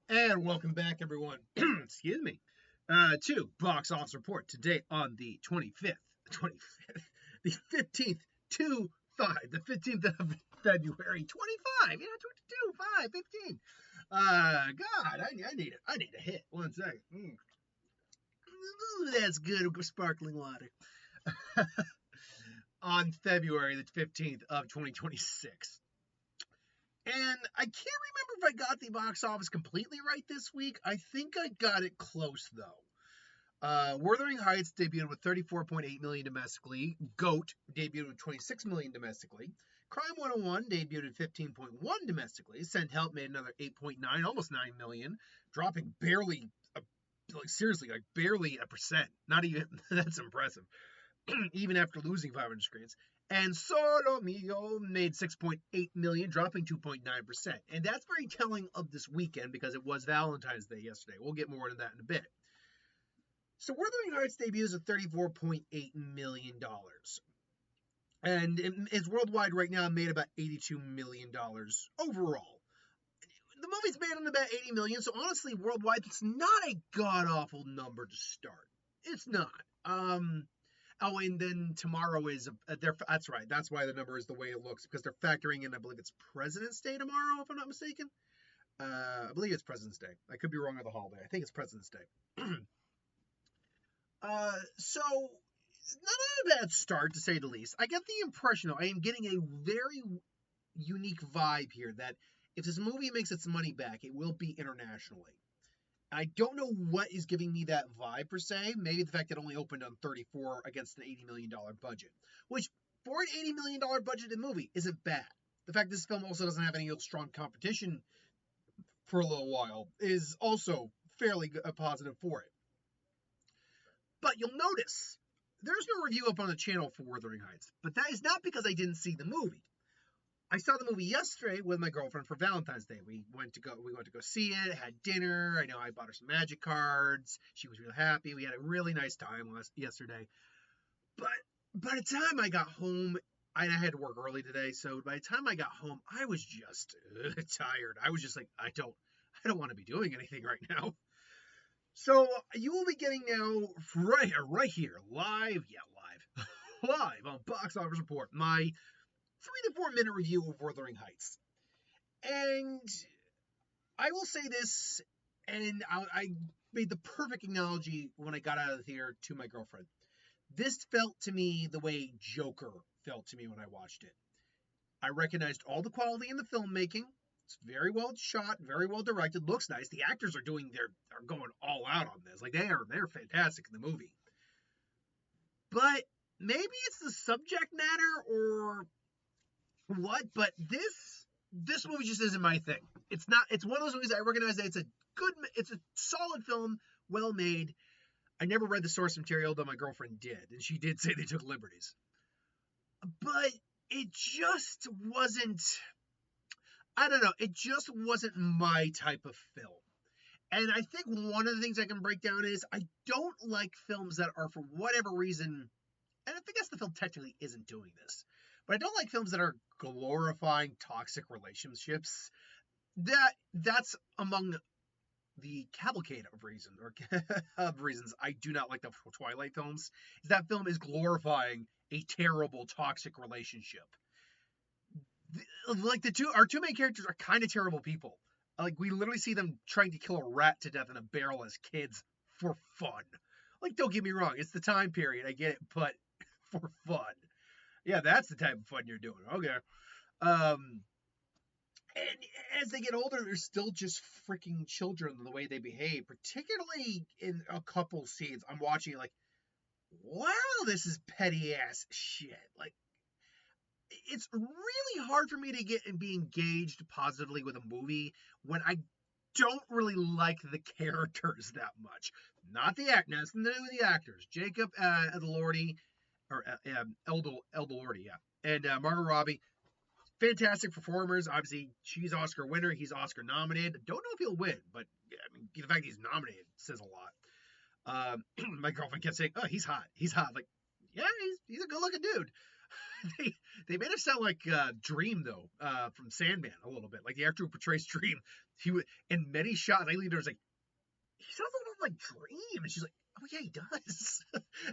And welcome back, everyone. Excuse me. To Box Office Report today on the 25th, the 15th to 5, the 15th of February, 25, 22, 5, 15. God, I need a hit. One second. Ooh, that's good sparkling water. On February the 15th of 2026. And I can't remember if I got the box office completely right this week. I think I got it close though. Wuthering Heights debuted with 34.8 million domestically. Goat debuted with 26 million domestically. Crime 101 debuted at 15.1 domestically. Send Help made another 8.9, almost 9 million, dropping barely, like seriously, like barely a percent. Not even that's impressive. Even after losing 500 screens. And Solo Mio made 6.8 million, dropping 2.9%. And that's very telling of this weekend because it was Valentine's Day yesterday. We'll get more into that in a bit. So Wuthering Heights debuts at $34.8 million. And it's worldwide right now made about $82 million overall. The movie's made on about 80 million, so honestly, worldwide, it's not a god awful number to start. It's not. Oh, and then tomorrow is that's right. That's why the number is the way it looks because they're factoring in. I believe it's President's Day tomorrow, if I'm not mistaken. I believe it's President's Day. I could be wrong on the holiday. I think it's President's Day. So not a bad start to say the least. I get the impression though I am getting a very unique vibe here that if this movie makes its money back, it will be internationally. I don't know what is giving me that vibe per se. Maybe the fact that it only opened on 34 against an $80 million budget, which for an $80 million budgeted movie isn't bad. The fact this film also doesn't have any strong competition for a little while is also fairly positive for it. But you'll notice there's no review up on the channel for Wuthering Heights, but that is not because I didn't see the movie. I saw the movie yesterday with my girlfriend for Valentine's Day. We went to go see it, had dinner. I know I bought her some magic cards. She was really happy. We had a really nice time yesterday. But by the time I got home, I had to work early today, so by the time I got home, I was just tired. I was just like, I don't want to be doing anything right now. So you will be getting now right here, live, live on Box Office Report, my 3 to 4 minute review of Wuthering Heights. And I will say this, and I made the perfect analogy when I got out of the theater to my girlfriend. This felt to me the way Joker felt to me when I watched it. I recognized all the quality in the filmmaking. It's very well shot, very well directed, looks nice. The actors are going all out on this. Like they're fantastic in the movie. But maybe it's the subject matter or what, but this movie just isn't my thing. It's not. It's one of those movies I recognize that it's a solid film, well made. I never read the source material, though my girlfriend did, and she did say they took liberties. But it just wasn't. I don't know. It just wasn't my type of film. And I think one of the things I can break down is I don't like films that are, for whatever reason, and I think that's the film technically isn't doing this, but I don't like films that are glorifying toxic relationships. That's among the cavalcade of reasons or of reasons I do not like the Twilight films. Is that film is glorifying a terrible toxic relationship. Like our two main characters are kind of terrible people. Like we literally see them trying to kill a rat to death in a barrel as kids for fun. Like don't get me wrong, it's the time period, I get it, but for fun. Yeah, that's the type of fun you're doing. Okay. Um, and as they get older, they're still just freaking children the way they behave, particularly in a couple scenes. I'm watching like, wow, this is petty ass shit. Like, it's really hard for me to get and be engaged positively with a movie when I don't really like the characters that much. Not the act, nothing to do with the actors. Jacob Elordi, or Elordi, yeah, and Margot Robbie, fantastic performers. Obviously, she's Oscar winner. He's Oscar nominated. Don't know if he'll win, but I mean, the fact he's nominated says a lot. My girlfriend kept saying, "Oh, he's hot. He's hot." Like, yeah, he's a good looking dude. they they made him sound like Dream though, from Sandman a little bit, like the actor who portrays Dream. He would in many shots. Eileen was like, he sounds a little like Dream, and she's like, oh yeah, he does.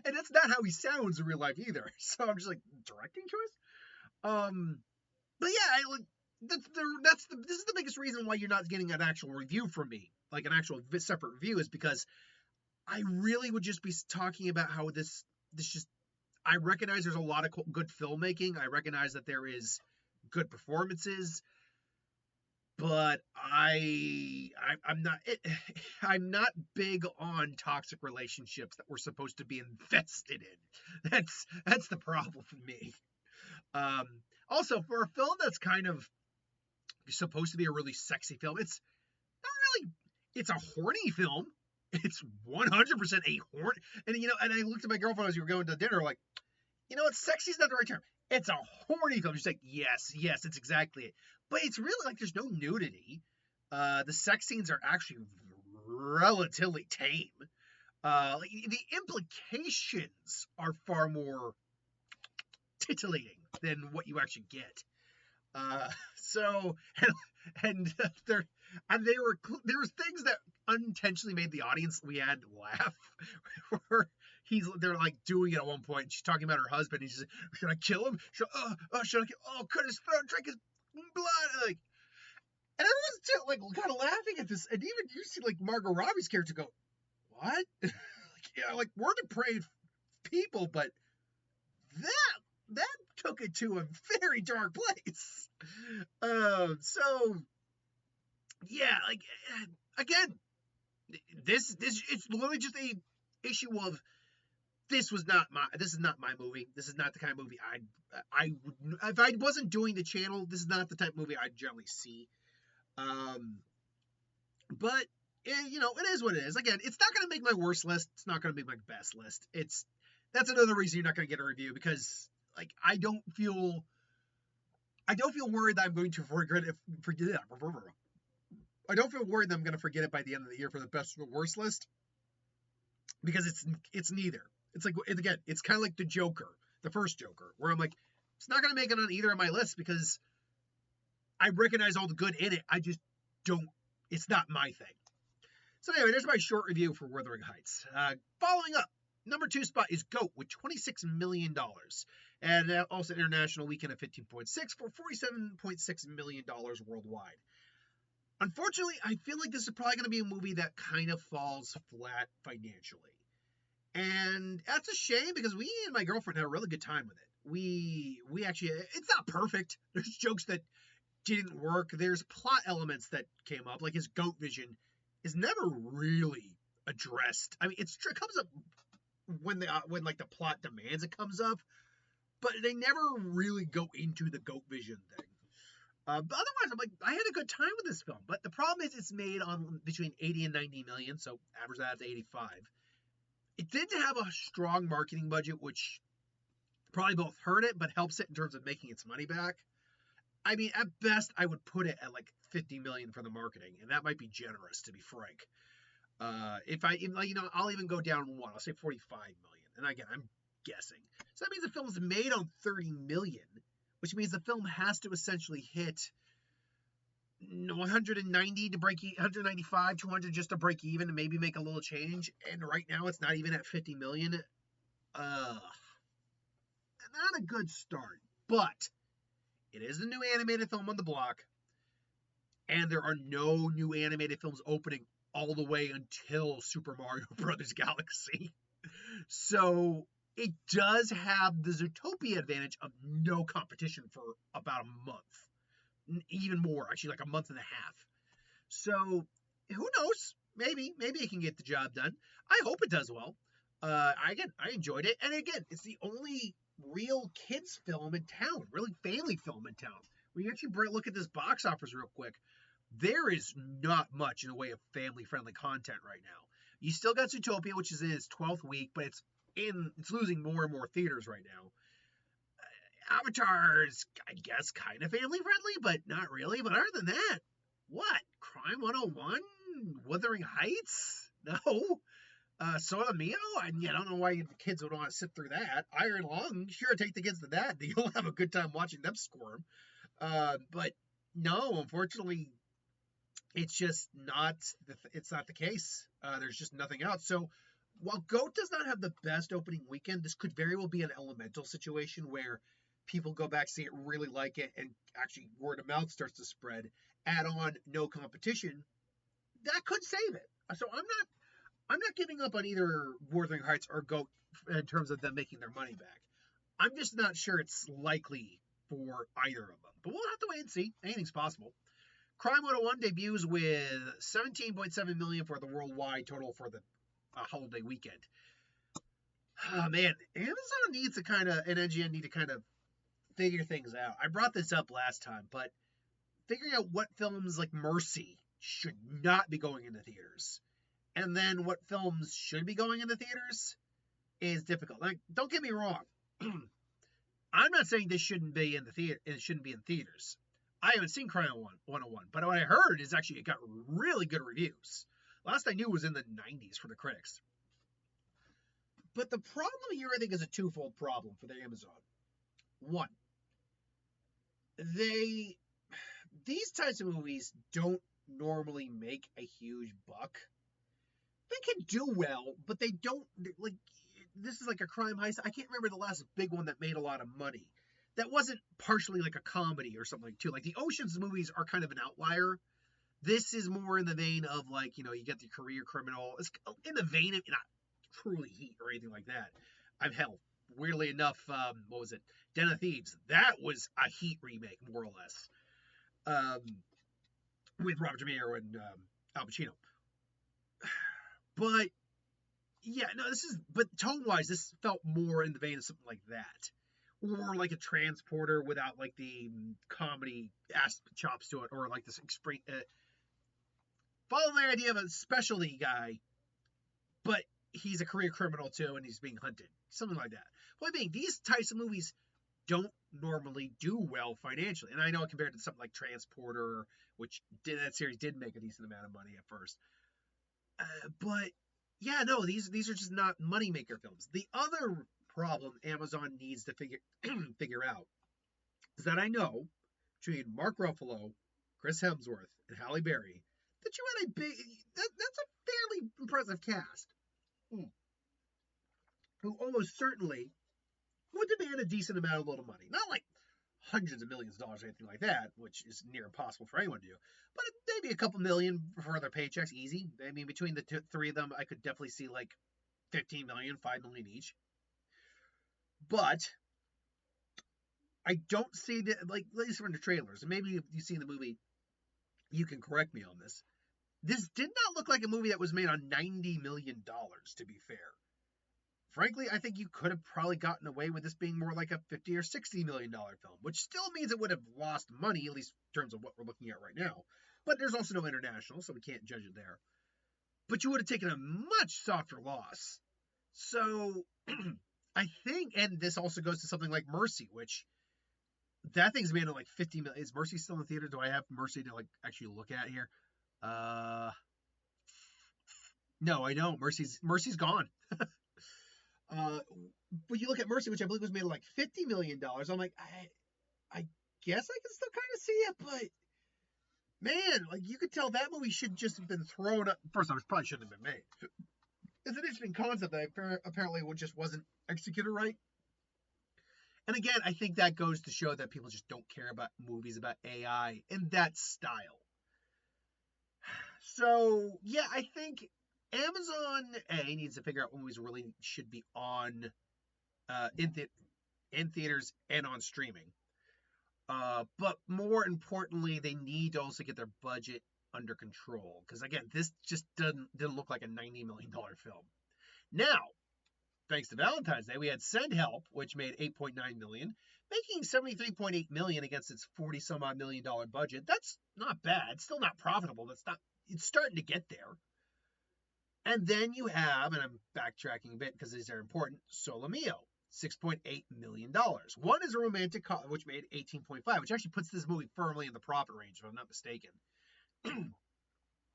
And that's not how he sounds in real life either. So I'm just like, directing choice. But yeah, this is the biggest reason why you're not getting an actual review from me, like an actual separate review, is because I really would just be talking about how this just I recognize there's a lot of good filmmaking. I recognize that there is good performances, but I'm not I'm not big on toxic relationships that we're supposed to be invested in. That's the problem for me. Um, Also, for a film that's kind of supposed to be a really sexy film, it's not really. It's a horny film. It's 100% a horn. And and I looked at my girlfriend as we were going to dinner, like, what, sexy is not the right term. It's a horny film. She's like, yes, yes, it's exactly it. But it's really like there's no nudity. The sex scenes are actually relatively tame. Like, the implications are far more titillating than what you actually get. Uh, so and there was things that unintentionally made the audience we had laugh. Where they're like doing it at one point. She's talking about her husband. He's just, should I kill him? Should I kill? Oh, cut his throat, drink his blood. Like, and everyone's still like kind of laughing at this. And even you see like Margot Robbie's character go, what? Like we're depraved people, but that took it to a very dark place. So yeah, like, again, this it's literally just a issue of this is not my movie. This is not the kind of movie I would, if I wasn't doing the channel, this is not the type of movie I'd generally see. But it is what it is. Again, it's not going to make my worst list. It's not going to make my best list. That's another reason you're not going to get a review, because like I don't feel worried that I'm going to forget it. I don't feel worried that I'm going to forget it by the end of the year for the best or worst list, because it's neither. It's like, again, it's kind of like the Joker, the first Joker, where I'm like, it's not going to make it on either of my lists because I recognize all the good in it. I just don't. It's not my thing. So anyway, there's my short review for Wuthering Heights. Following up, number 2 spot is GOAT with $26 million. And also international weekend of 15.6 for $47.6 million worldwide. Unfortunately, I feel like this is probably going to be a movie that kind of falls flat financially. And that's a shame, because we and my girlfriend had a really good time with it. We actually, it's not perfect. There's jokes that didn't work. There's plot elements that came up, like his goat vision is never really addressed. I mean, it comes up when like the plot demands it comes up, but they never really go into the goat vision thing. But otherwise, I'm like, I had a good time with this film. But the problem is, it's made on between 80 and 90 million, so average that to 85. It didn't have a strong marketing budget, which probably both hurt it, but helps it in terms of making its money back. I mean, at best, I would put it at like 50 million for the marketing, and that might be generous, to be frank. If I'll even go down one. I'll say 45 million. And again, I'm guessing. So that means the film is made on 30 million, which means the film has to essentially hit 190 to break 195, 200 just to break even and maybe make a little change. And right now, it's not even at 50 million. Not a good start, but it is the new animated film on the block, and there are no new animated films opening all the way until Super Mario Brothers Galaxy. So it does have the Zootopia advantage of no competition for about a month. Even more, actually, like a month and a half. So who knows? Maybe it can get the job done. I hope it does well. I enjoyed it. And again, it's the only real kids film in town, really family film in town. When you actually look at this box office real quick, there is not much in the way of family-friendly content right now. You still got Zootopia, which is in its 12th week, but it's losing more and more theaters right now. Avatar's, I guess, kind of family-friendly, but not really. But other than that, what? Crime 101? Wuthering Heights? No. Soda Mio, and I don't know why the kids would want to sit through that. Iron Lung, sure, take the kids to that. You'll have a good time watching them squirm. But no, unfortunately, it's just not. It's not the case. There's just nothing else. So while Goat does not have the best opening weekend, this could very well be an Elemental situation where people go back, see it, really like it, and actually word of mouth starts to spread. Add on no competition, that could save it. So I'm not giving up on either Wuthering Heights or Goat in terms of them making their money back. I'm just not sure it's likely for either of them. But we'll have to wait and see. Anything's possible. Crime 101 debuts with 17.7 million for the worldwide total for the holiday weekend. Oh man, Amazon needs to and NGN need to kind of figure things out. I brought this up last time, but figuring out what films like Mercy should not be going into theaters, and then what films should be going into theaters is difficult. Like, don't get me wrong. I'm not saying this shouldn't be in the theater. It shouldn't be in theaters. I haven't seen Crime 101, but what I heard is actually it got really good reviews. Last I knew was in the 90s for the critics. But the problem here, I think, is a twofold problem for the Amazon. One, these types of movies don't normally make a huge buck. They can do well, but they don't, like, this is like a crime heist. I can't remember the last big one that made a lot of money. That wasn't partially like a comedy or something too. Like the Ocean's movies are kind of an outlier. This is more in the vein of like, you get the career criminal. It's in the vein of not truly Heat or anything like that. Hell, weirdly enough, what was it? Den of Thieves. That was a Heat remake, more or less, with Robert De Niro and Al Pacino. But yeah, no, but tone wise, this felt more in the vein of something like that. Or like a Transporter without like the comedy ass chops to it, or like this follow the idea of a specialty guy, but he's a career criminal too, and he's being hunted, something like that. Point being, these types of movies don't normally do well financially, and I know compared to something like Transporter, which that series did make a decent amount of money at first, but yeah, no, these are just not moneymaker films. The other problem Amazon needs to figure out is that I know between Mark Ruffalo, Chris Hemsworth, and Halle Berry that you had that's a fairly impressive cast who almost certainly would demand a decent amount of little money. Not like hundreds of millions of dollars or anything like that, which is near impossible for anyone to do, but maybe a couple million for their paychecks, easy. I mean, between the three of them, I could definitely see like 15 million, 5 million each. But I don't see that, like, at least from the trailers, and maybe if you've seen the movie, you can correct me on this. This did not look like a movie that was made on $90 million, to be fair. Frankly, I think you could have probably gotten away with this being more like a $50 or $60 million film, which still means it would have lost money, at least in terms of what we're looking at right now. But there's also no international, so we can't judge it there. But you would have taken a much softer loss. So I think, and this also goes to something like Mercy, which that thing's made at like 50 million. Is Mercy still in the theater? Do I have Mercy to like actually look at here? No, I don't. Mercy's gone. But you look at Mercy, which I believe was made at like $50 million. I'm like, I guess I can still kind of see it, but man, like you could tell that movie should just have been thrown up. First off, it probably shouldn't have been made. It's an interesting concept that apparently just wasn't executed right. And again, I think that goes to show that people just don't care about movies about AI in that style. So, yeah, I think Amazon needs to figure out when movies really should be on in theaters and on streaming. But more importantly, they need to also get their budget under control. Because again, this just didn't look like a $90 million film. Now, thanks to Valentine's Day, we had Send Help, which made $8.9 million, making $73.8 million against its $40-some-odd million budget. That's not bad. It's still not profitable. It's starting to get there. And then you have, and I'm backtracking a bit because these are important, Solo Mio, $6.8 million. One is a romantic comedy, which made 18.5, which actually puts this movie firmly in the profit range, if I'm not mistaken.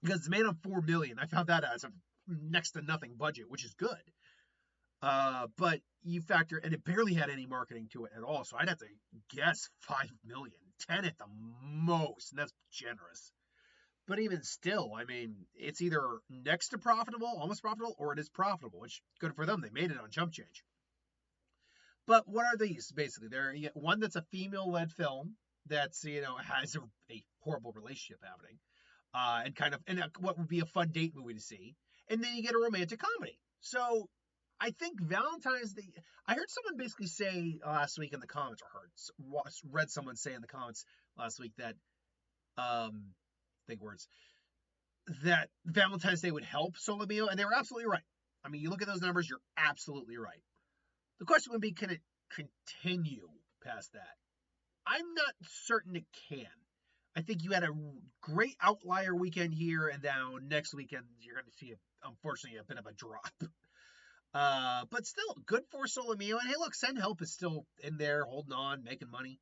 Because it's made on $4 million. I found that out. It's next to nothing budget, which is good. But you factor, and it barely had any marketing to it at all. So I'd have to guess 5 million, 10 at the most, and that's generous. But even still, I mean, it's either next to profitable, almost profitable, or it is profitable, which good for them. They made it on Jump Change. But what are these basically? They're one that's a female-led film that's has a horrible relationship happening, and kind of what would be a fun date movie to see, and then you get a romantic comedy. So I think Valentine's Day. I heard someone basically say last week in the comments, or read someone say in the comments last week that big words, that Valentine's Day would help Solo Mio, and they were absolutely right. I mean, you look at those numbers, you're absolutely right. The question would be, can it continue past that? I'm not certain it can. I think you had a great outlier weekend here, and now next weekend you're going to see, unfortunately, a bit of a drop. But still, good for Solo Mio. And hey, look, Send Help is still in there, holding on, making money.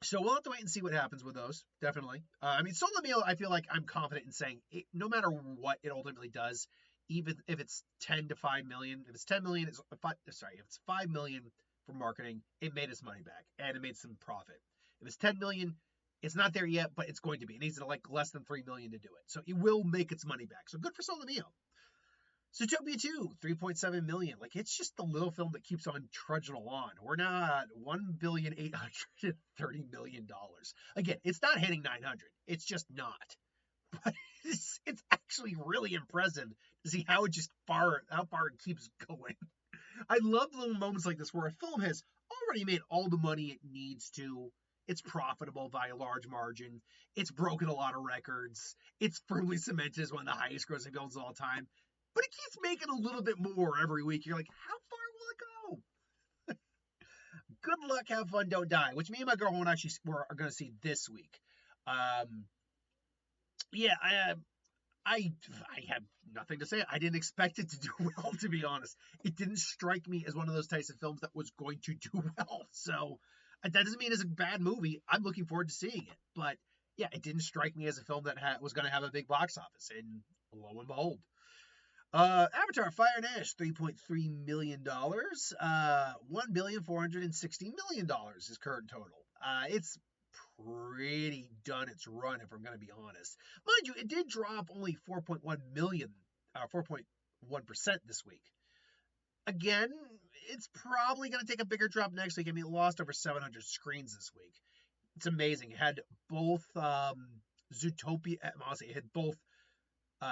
So we'll have to wait and see what happens with those, definitely. I mean, Solo Mio, I feel like I'm confident in saying, no matter what it ultimately does, even if it's 10 to 5 million, if it's 10 million, if it's 5 million for marketing, it made its money back and it made some profit. If it's 10 million, it's not there yet, but it's going to be. It needs to like less than 3 million to do it. So it will make its money back. So good for Solo Mio. Zootopia 2, 3.7 million. Like, it's just the little film that keeps on trudging along. We're now at $1,830,000,000. Again, it's not hitting 900. It's just not. But it's actually really impressive to see how far it keeps going. I love little moments like this where a film has already made all the money it needs to. It's profitable by a large margin. It's broken a lot of records. It's firmly cemented as one of the highest grossing films of all time. But it keeps making a little bit more every week. You're like, how far will it go? Good luck, have fun, don't die, which me and my girlfriend actually are going to see this week. Yeah, I have nothing to say. I didn't expect it to do well, to be honest. It didn't strike me as one of those types of films that was going to do well. So that doesn't mean it's a bad movie. I'm looking forward to seeing it. But yeah, it didn't strike me as a film that was going to have a big box office. And lo and behold. Avatar Fire and Ash, $3.3 million. $1,460,000,000 is current total. It's pretty done its run, if I'm going to be honest. Mind you, it did drop only 4.1% this week. Again, it's probably going to take a bigger drop next week. I mean, it lost over 700 screens this week. It's amazing. It had both Zootopia, honestly, it had both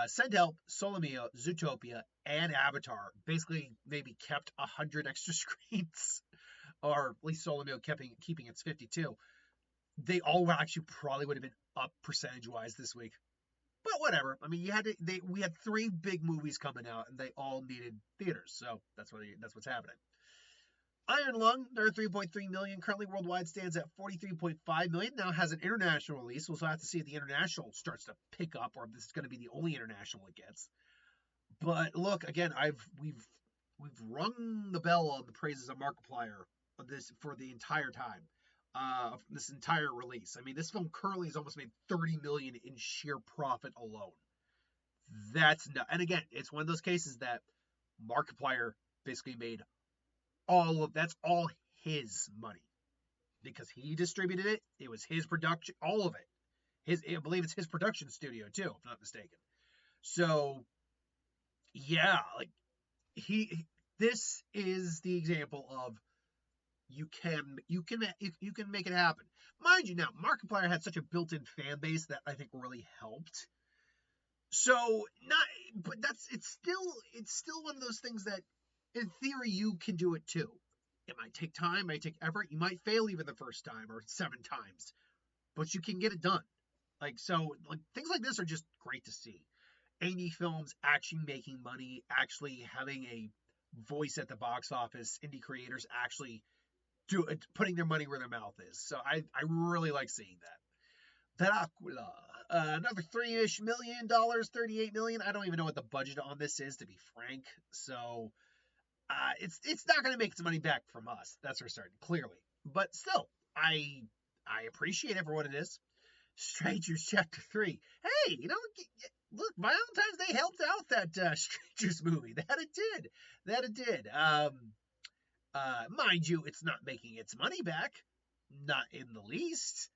Send Help, Solo Mio, Zootopia, and Avatar basically maybe kept 100 extra screens, or at least Solo Mio keeping its 52. They all actually probably would have been up percentage-wise this week. But whatever. I mean, we had 3 big movies coming out, and they all needed theaters, so that's what's happening. Iron Lung, they're 3.3 million. Currently worldwide stands at 43.5 million. Now has an international release. We'll have to see if the international starts to pick up, or if this is going to be the only international it gets. But look, again, we've rung the bell on the praises of Markiplier of this for the entire time. This entire release. I mean, this film currently has almost made 30 million in sheer profit alone. That's not, and again, it's one of those cases that Markiplier basically made that's all his money because he distributed it. It was his production, all of it. I believe it's his production studio too, if I'm not mistaken. So, yeah, like this is the example of you can make it happen. Mind you, now Markiplier had such a built-in fan base that I think really helped. So but it's still one of those things that, in theory, you can do it too. It might take time, it might take effort. You might fail even the first time or 7 times, but you can get it done. Things like this are just great to see. Indie films actually making money, actually having a voice at the box office, indie creators actually putting their money where their mouth is. So I really like seeing that. Dracula, another $3-ish million, 38 million. I don't even know what the budget on this is, to be frank. So it's not going to make its money back from us. That's for certain, clearly. But still, I appreciate it for what it is. Strangers Chapter 3. Hey, look, Valentine's Day helped out that Strangers movie. That it did. That it did. Mind you, it's not making its money back, not in the least.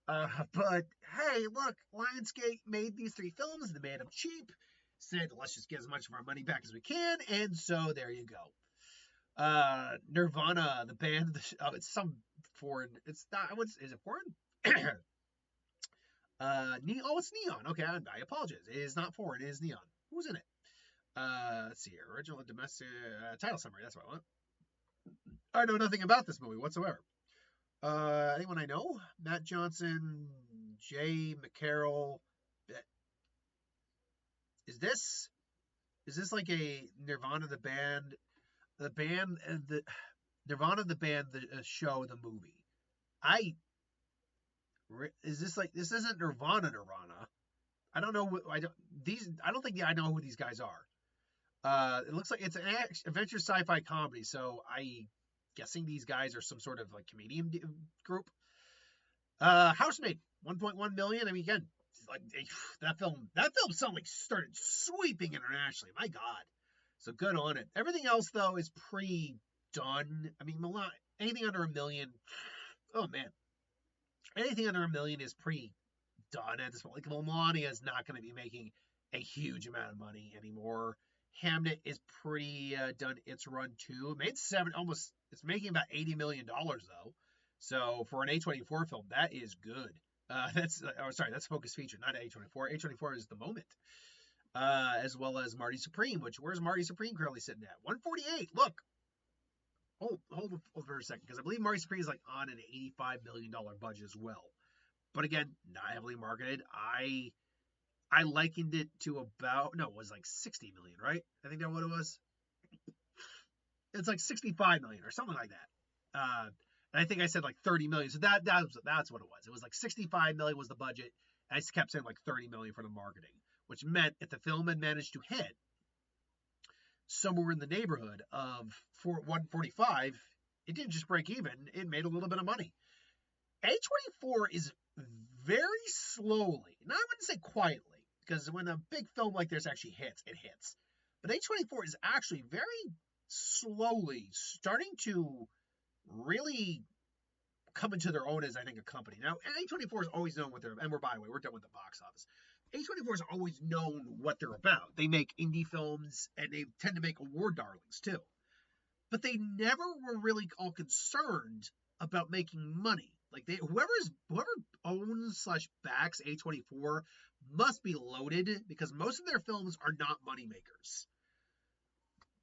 But hey, look, Lionsgate made these three films. They made them cheap. Said, let's just get as much of our money back as we can, and so there you go. Nirvana, the band. It's some foreign. It's not. What's is it foreign? Oh, it's Neon. Okay, I apologize. It is not foreign. It is Neon. Who's in it? Let's see here. Original and domestic title summary. That's what I want. I know nothing about this movie whatsoever. Anyone I know? Matt Johnson, Jay McCarroll. Is this like a Nirvana the band, the Nirvana the band, the show, the movie? I is this like this isn't Nirvana? I don't know. I don't these. I don't think I know who these guys are. It looks like it's an adventure sci-fi comedy. So I guessing these guys are some sort of like comedian group. Housemaid, 1.1 million. I mean, again, like that film suddenly started sweeping internationally. My God, so good on it. Everything else though is pre-done. I mean, Milan, anything under a million. Oh man, anything under a million is pre-done at this point. Like Melania is not going to be making a huge amount of money anymore. Hamnet is pretty done its run too. It made almost. It's making about $80 million though. So for an A24 film, that is good. That's Focus Feature, not A24. A24 is The Moment, as well as Marty Supreme. Where's Marty Supreme currently sitting at? 148. Look, hold for a second, because I believe Marty Supreme is like on an $85 million budget as well. But again, not heavily marketed. I likened it to about it was like 60 million, right? I think that's what it was. It's like 65 million or something like that. And I think I said like 30 million. So that's what it was. It was like 65 million was the budget. And I just kept saying like 30 million for the marketing, which meant if the film had managed to hit somewhere in the neighborhood of 145, it didn't just break even. It made a little bit of money. A24 is very slowly, and I wouldn't say quietly, because when a big film like this actually hits, it hits. But A24 is actually very slowly starting to really come into their own as, I think, a company. Now, A24 is always known what they're, and by the way, we're done with the box office. A24 is always known what they're about. They make indie films, and they tend to make award darlings, too. But they never were really all concerned about making money. Like whoever owns slash backs A24 must be loaded, because most of their films are not money makers.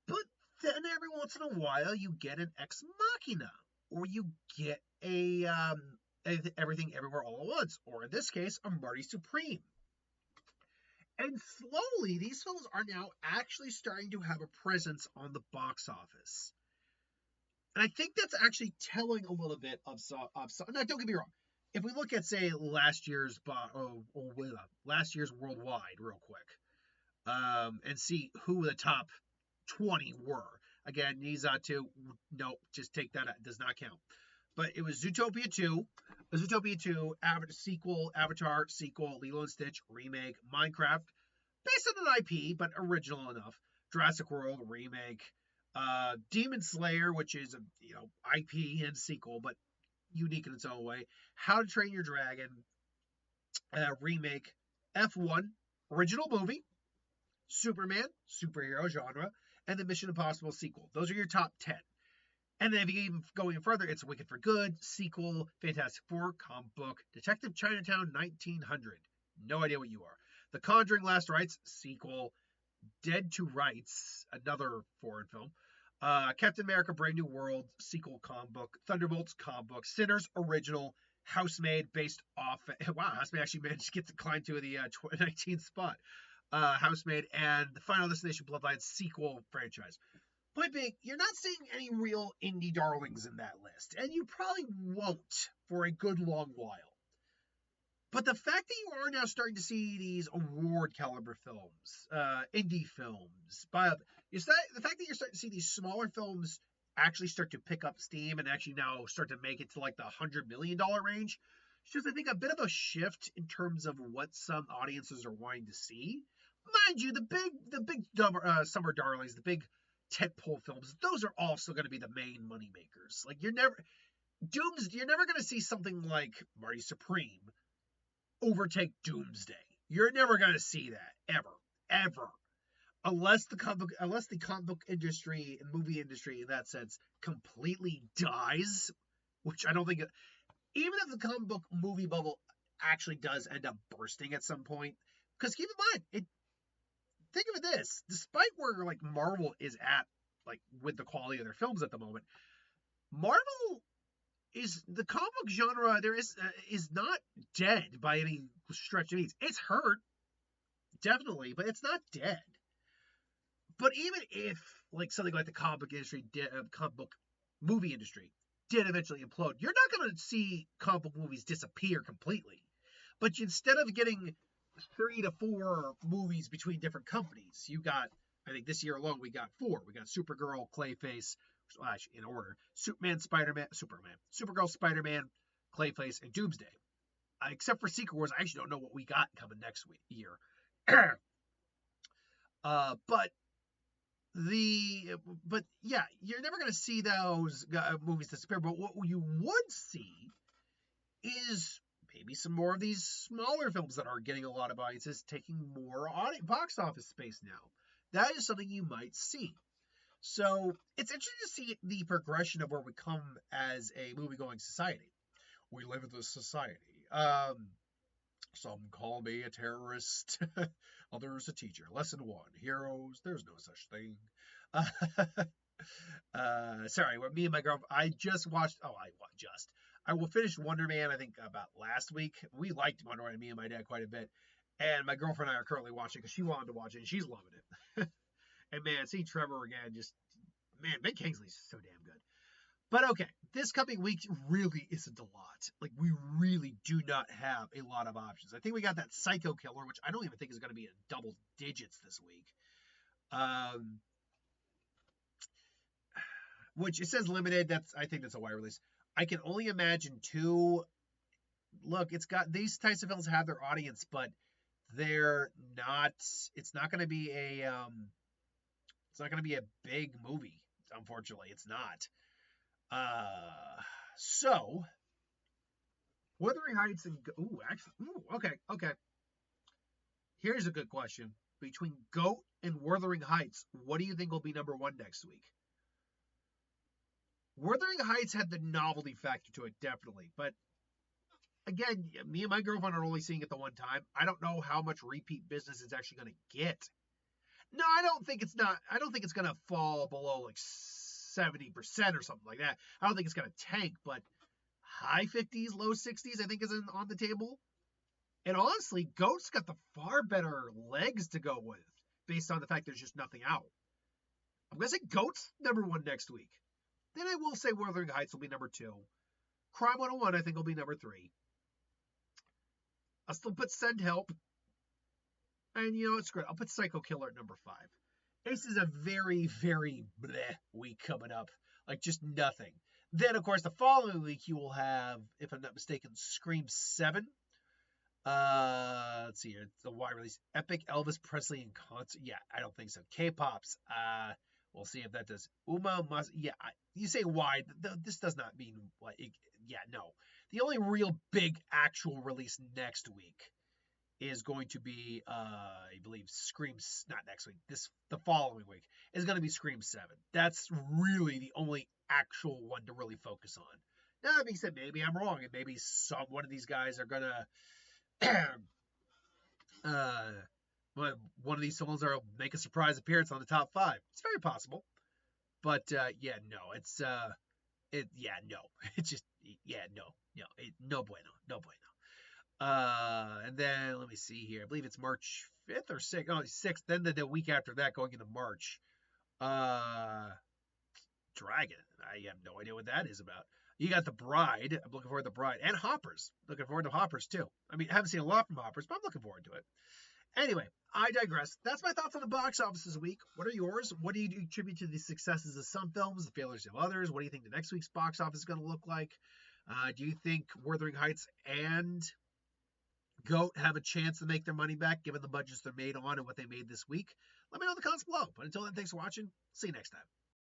But then every once in a while you get an Ex Machina, or you get a Everything Everywhere All at Once, or in this case a Marty Supreme. And slowly these films are now actually starting to have a presence on the box office. And I think that's actually telling a little bit of now, don't get me wrong. If we look at, say, last year's worldwide real quick, and see who the top 20 were. Again, these two, no, just take that out. It does not count. But it was Zootopia 2, Avatar sequel, Lilo and Stitch remake, Minecraft, based on an IP, but original enough, Jurassic World remake, Demon Slayer, which is a IP and sequel, but unique in its own way. How to Train Your Dragon remake, F1 original movie, Superman superhero genre, and the Mission Impossible sequel. Those are your top 10. And then if you even go even further, it's Wicked for Good sequel, Fantastic Four comic book, Detective Chinatown 1900. No idea what you are. The Conjuring Last Rites sequel, Dead to Rights, another foreign film. Captain America Brave New World sequel comic book, Thunderbolts comic book, Sinners original, Housemaid based off. Wow, Housemaid actually managed to get to climb to the 19th spot. Housemaid, and the Final Destination Bloodlines sequel franchise. Point being, you're not seeing any real indie darlings in that list, and you probably won't for a good long while. But the fact that you are now starting to see these award caliber films, indie films, the fact that you're starting to see these smaller films actually start to pick up steam and actually now start to make it to like the $100 million range, It's just, I think, a bit of a shift in terms of what some audiences are wanting to see. Mind you, the big summer darlings, the big tentpole films, those are also going to be the main money makers. Like you're never going to see something like Marty Supreme overtake Doomsday. You're never going to see that ever, unless the comic book industry and movie industry in that sense completely dies, which I don't think. Even if the comic book movie bubble actually does end up bursting at some point, because keep in mind, think of it this: despite where like Marvel is at, like with the quality of their films at the moment, Marvel is the comic book genre. There is not dead by any stretch of means. It's hurt, definitely, but it's not dead. But even if like something like the comic book industry, comic book movie industry, did eventually implode, you're not going to see comic book movies disappear completely. But instead of getting 3 to 4 movies between different companies, you got, I think this year alone, we got 4. We got Supergirl, Clayface, in order, Superman, Supergirl, Spider-Man, Clayface, and Doomsday. Except for Secret Wars, I actually don't know what we got coming next year. But but yeah, you're never going to see those movies disappear. But what you would see is maybe some more of these smaller films that are getting a lot of audiences taking more box office space now. That is something you might see. So it's interesting to see the progression of where we come as a movie-going society. We live in this society. Some call me a terrorist, others a teacher. Lesson 1: heroes. There's no such thing. Sorry, me and my girlfriend. I just watched. I will finish Wonder Man. I think about last week. We liked Wonder Man, me and my dad, quite a bit. And my girlfriend and I are currently watching because she wanted to watch it and she's loving it. And man, seeing Trevor again, Ben Kingsley's so damn good. But okay, this coming week really isn't a lot. Like, we really do not have a lot of options. I think we got that Psycho Killer, which I don't even think is going to be in double digits this week. Which it says limited. I think that's a wide release. I can only imagine 2. Look, it's got these types of films have their audience, but they're not. It's not going to be a. It's not going to be a big movie. Unfortunately, it's not. So, Wuthering Heights and okay. Here's a good question. Between Goat and Wuthering Heights, what do you think will be number 1 next week? Wuthering Heights had the novelty factor to it, definitely. But again, me and my girlfriend are only seeing it the one time. I don't know how much repeat business it's actually going to get. No, I don't think it's going to fall below like 70% or something like that. I don't think it's going to tank, but high 50s, low 60s, I think is on the table. And honestly, Goat's got the far better legs to go with based on the fact there's just nothing out. I'm going to say Goat's number 1 next week. Then I will say Wuthering Heights will be number 2. Crime 101, I think, will be number 3. I'll still put Send Help. And, it's great. I'll put Psycho Killer at number 5. This is a very, very bleh week coming up. Like, just nothing. Then, of course, the following week you will have, if I'm not mistaken, Scream 7. Let's see here. It's the wide release. Epic Elvis Presley in concert. Yeah, I don't think so. K-Pops. We'll see if that does. You say wide. This does not mean what. No. The only real big actual release next week is going to be, I believe, not next week. The following week is going to be Scream 7. That's really the only actual one to really focus on. Now, that being said, maybe I'm wrong, and maybe one of these guys are gonna. One of these films will make a surprise appearance on the top 5. It's very possible, but no, it's no. It's just no bueno. And then let me see here. I believe it's March 5th or 6th. Oh, 6th. Then the week after that, going into March. Dragon. I have no idea what that is about. You got The Bride. I'm looking forward to The Bride. And Hoppers. Looking forward to Hoppers, too. I mean, I haven't seen a lot from Hoppers, but I'm looking forward to it. Anyway, I digress. That's my thoughts on the box office this week. What are yours? What do you attribute to the successes of some films, the failures of others? What do you think the next week's box office is going to look like? Do you think Wuthering Heights and Goat have a chance to make their money back given the budgets they're made on and what they made this week? Let me know in the comments below. But until then, thanks for watching. See you next time.